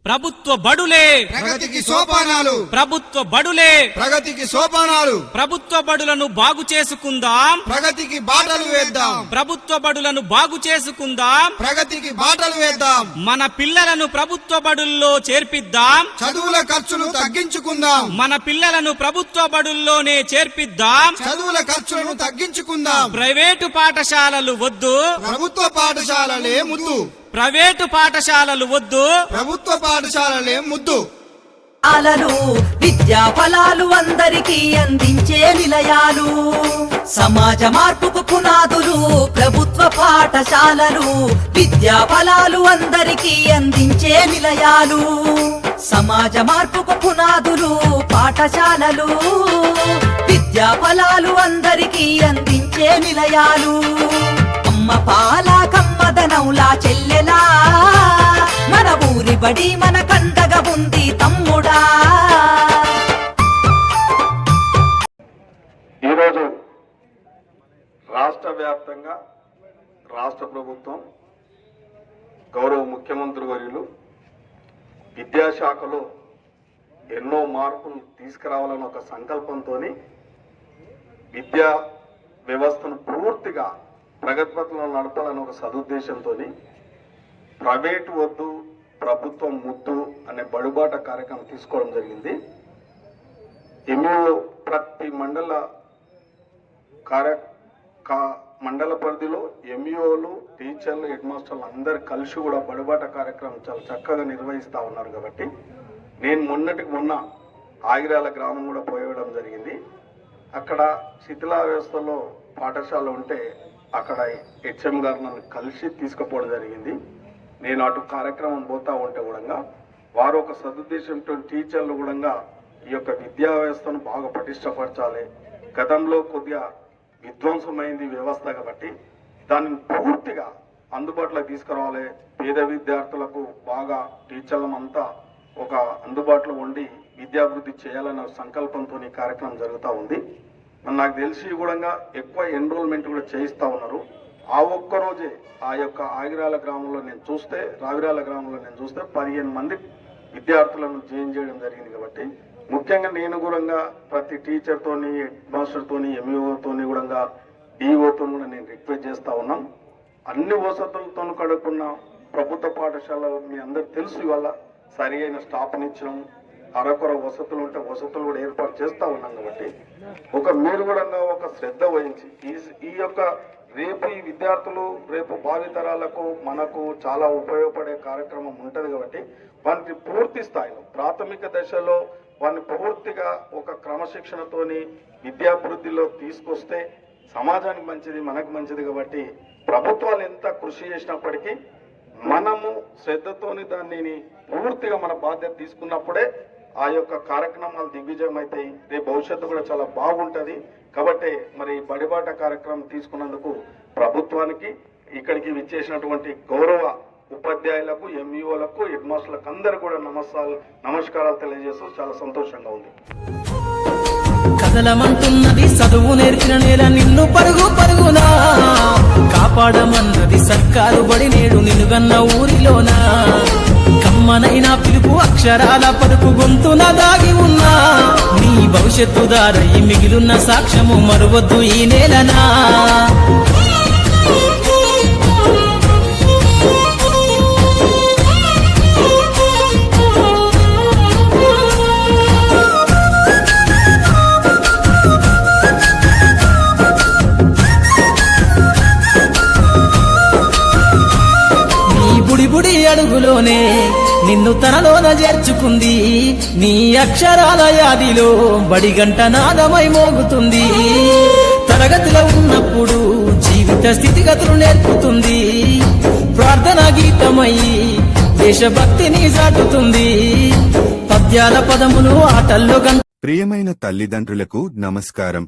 ప్రభుత్వ బడులే ప్రగతికి సోపానాలు, ప్రభుత్వ బడులే ప్రగతికి సోపానాలు. ప్రభుత్వ బడులను బాగు చేసుకుందాం, ప్రగతికి బాటలు వేద్దాం, ప్రభుత్వ బడులను బాగు చేసుకుందాం. ప్రగతికి బాటలు వేద్దాం. మన పిల్లలను ప్రభుత్వ బడుల్లో చేర్పిద్దాం, చదువుల ఖర్చులు తగ్గించుకుందాం. మన పిల్లలను ప్రభుత్వ బడుల్లోనే చేర్పిద్దాం. చదువుల ఖర్చులను తగ్గించుకుందాం. ప్రైవేటు పాఠశాలలు వద్దు, ప్రభుత్వ పాఠశాలలే ముద్దు. ప్రైవేటు పాఠశాలలు వద్దు, ప్రభుత్వ పాఠశాలలే ముద్దు. విద్యా ఫలాలు అందరికీ అందించే నిలయాలు, సమాజ మార్పుకు పునాదులు ప్రభుత్వ పాఠశాలలు. విద్యా ఫలాలు అందరికీ అందించే నిలయాలు, సమాజ మార్పుకు పునాదులు పాఠశాలలు. విద్యా ఫలాలు అందరికీ అందించే నిలయాలు. అమ్మ పాల కమ్మదనౌలా చెల్లెలా, మన ఊరి బడి మన కండగా ఉంది తమ్ముడా. ఈరోజు రాష్ట్ర వ్యాప్తంగా రాష్ట్ర ప్రభుత్వం గౌరవ ముఖ్యమంత్రి వర్యులు విద్యాశాఖలో ఎన్నో మార్పులు తీసుకురావాలని ఒక సంకల్పంతో విద్యా వ్యవస్థను పూర్తిగా ప్రగతిపథంలో నడపాలని ఒక సదుద్దేశంతో ప్రైవేటు వద్దు ప్రభుత్వం ముద్దు అనే బడుబాట కార్యక్రమం తీసుకోవడం జరిగింది. ఎంఈఓ ప్రతి మండల పరిధిలో ఎంఈఓలు, టీచర్లు, హెడ్ మాస్టర్లు అందరు కలిసి కూడా బడుబాట కార్యక్రమం చాలా చక్కగా నిర్వహిస్తూ ఉన్నారు. కాబట్టి నేను మొన్న ఆగిరాల గ్రామం కూడా పోయడం జరిగింది. అక్కడ శిథిలా వ్యవస్థలో పాఠశాల ఉంటే అక్కడ హెచ్ఎం గారు నన్ను కలిసి తీసుకుపోవడం జరిగింది. నేను అటు కార్యక్రమం పోతా ఉంటే కూడా వారు ఒక సదుద్దేశంతో టీచర్లు కూడా ఈ యొక్క విద్యా వ్యవస్థను బాగా పటిష్టపరచాలి, గతంలో కొద్దిగా విధ్వంసమైంది వ్యవస్థ కాబట్టి దానిని పూర్తిగా అందుబాటులోకి తీసుకురావాలి, పేద విద్యార్థులకు బాగా టీచర్లమంతా ఒక అందుబాటులో ఉండి విద్యాభివృద్ధి చేయాలన్న సంకల్పంతో ఈ కార్యక్రమం జరుగుతూ ఉంది. నాకు తెలిసి కూడా ఎక్కువ ఎన్రోల్మెంట్ కూడా చేయిస్తూ ఉన్నారు. ఆ ఒక్కరోజే ఆ యొక్క రావిరాల గ్రామంలో నేను చూస్తే 15 మంది విద్యార్థులను జాయిన్ చేయడం జరిగింది. కాబట్టి ముఖ్యంగా నేను కూడా ప్రతి టీచర్తోని, హెడ్ మాస్టర్తోని, ఎంఈఓతోని కూడా డిఓతో కూడా నేను రిక్వెస్ట్ చేస్తూ ఉన్నాం. అన్ని వసతులతో కడుక్కున్న ప్రభుత్వ పాఠశాలలు మీ అందరు తెలుసు, ఇవాళ సరి అయిన స్టాఫ్నిచ్చడం, అరకొర వసతులు ఉంటే వసతులు కూడా ఏర్పాటు చేస్తూ ఉన్నాం. కాబట్టి మీరు కూడా ఒక శ్రద్ధ వహించి ఈ యొక్క రేపు ఈ విద్యార్థులు రేపు భావితరాలకు మనకు చాలా ఉపయోగపడే కార్యక్రమం ఉంటుంది. కాబట్టి వాటిని పూర్తి స్థాయిలో ప్రాథమిక దశలో వారిని పూర్తిగా ఒక క్రమశిక్షణతోని విద్యాభివృద్ధిలో తీసుకొస్తే సమాజానికి మంచిది, మనకు మంచిది. కాబట్టి ప్రభుత్వాలు ఎంత కృషి చేసినప్పటికీ మనము శ్రద్ధతోని దానిని పూర్తిగా మన బాధ్యత తీసుకున్నప్పుడే ఆ యొక్క కార్యక్రమాలు దిగ్విజయం అవుతాయి. రేపు భవిష్యత్తు కూడా చాలా బాగుంటుంది. కాబట్టి మరి బడిబాట కార్యక్రమం తీసుకున్నందుకు ప్రభుత్వానికి, ఇక్కడికి విచ్చేసినటువంటి గౌరవ ఉపాధ్యాయులకు, ఎంఈఓలకు, హెడ్ మాస్టర్లకు అందరూ కూడా నమస్కారాలు తెలియజేస్తూ చాలా సంతోషంగా ఉంది. కదలమంటున్నది చదువు నేర్పిన నేల నిన్ను పరుగు పరుగునా, కాపాడమన్నది సర్కారు బడి నేడు నిలుగన్న ఊరిలోనా. కమ్మనైనా పిలుపు అక్షరాల పలుకు గొంతున దాగి ఉన్నా, నీ భవిష్యత్తు దారై మిగిలిన సాక్ష్యము మరువద్దు ఈ నేలనా. బుడి అడుగులోనే నిన్ను తనలోన చేర్చుకుంది, నీ అక్షరాల యాదిలో బడిగంట నాదమై మోగుతుంది. తరగతిలో ఉన్నప్పుడు జీవిత స్థితిగతులు నేర్పుతుంది, ప్రార్థన గీతమై దేశభక్తిని చాటుతుంది. పద్యాల పదములు ఆటల్లో ప్రియమైన తల్లిదండ్రులకు నమస్కారం.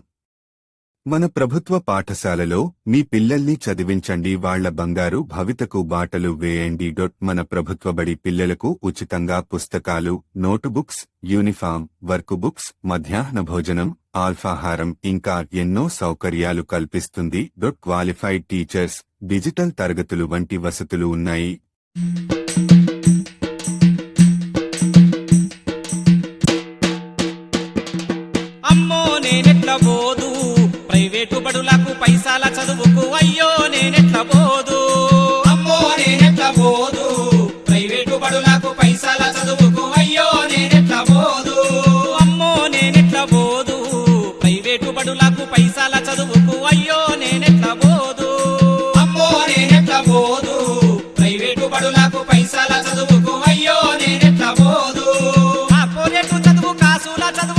మన ప్రభుత్వ పాఠశాలలో మీ పిల్లల్ని చదివించండి, వాళ్ల బంగారు భవితకు బాటలు వేయండి. మన ప్రభుత్వ బడి పిల్లలకు ఉచితంగా పుస్తకాలు, నోటుబుక్స్, యూనిఫామ్, వర్క్ బుక్స్, మధ్యాహ్న భోజనం, అల్పాహారం ఇంకా ఎన్నో సౌకర్యాలు కల్పిస్తుంది. క్వాలిఫైడ్ టీచర్స్, డిజిటల్ తరగతులు వంటి వసతులు ఉన్నాయి. బడులకు పైసల చదువుకు అయ్యో నేనెట్ల పోదు అమ్మో నేనెట్ల పోదు ప్రైవేటు బడులకు పైసల చదువుకు అయ్యో నేనెట్ల పోదు కార్పొరేటు చదువు కాసుల చదువు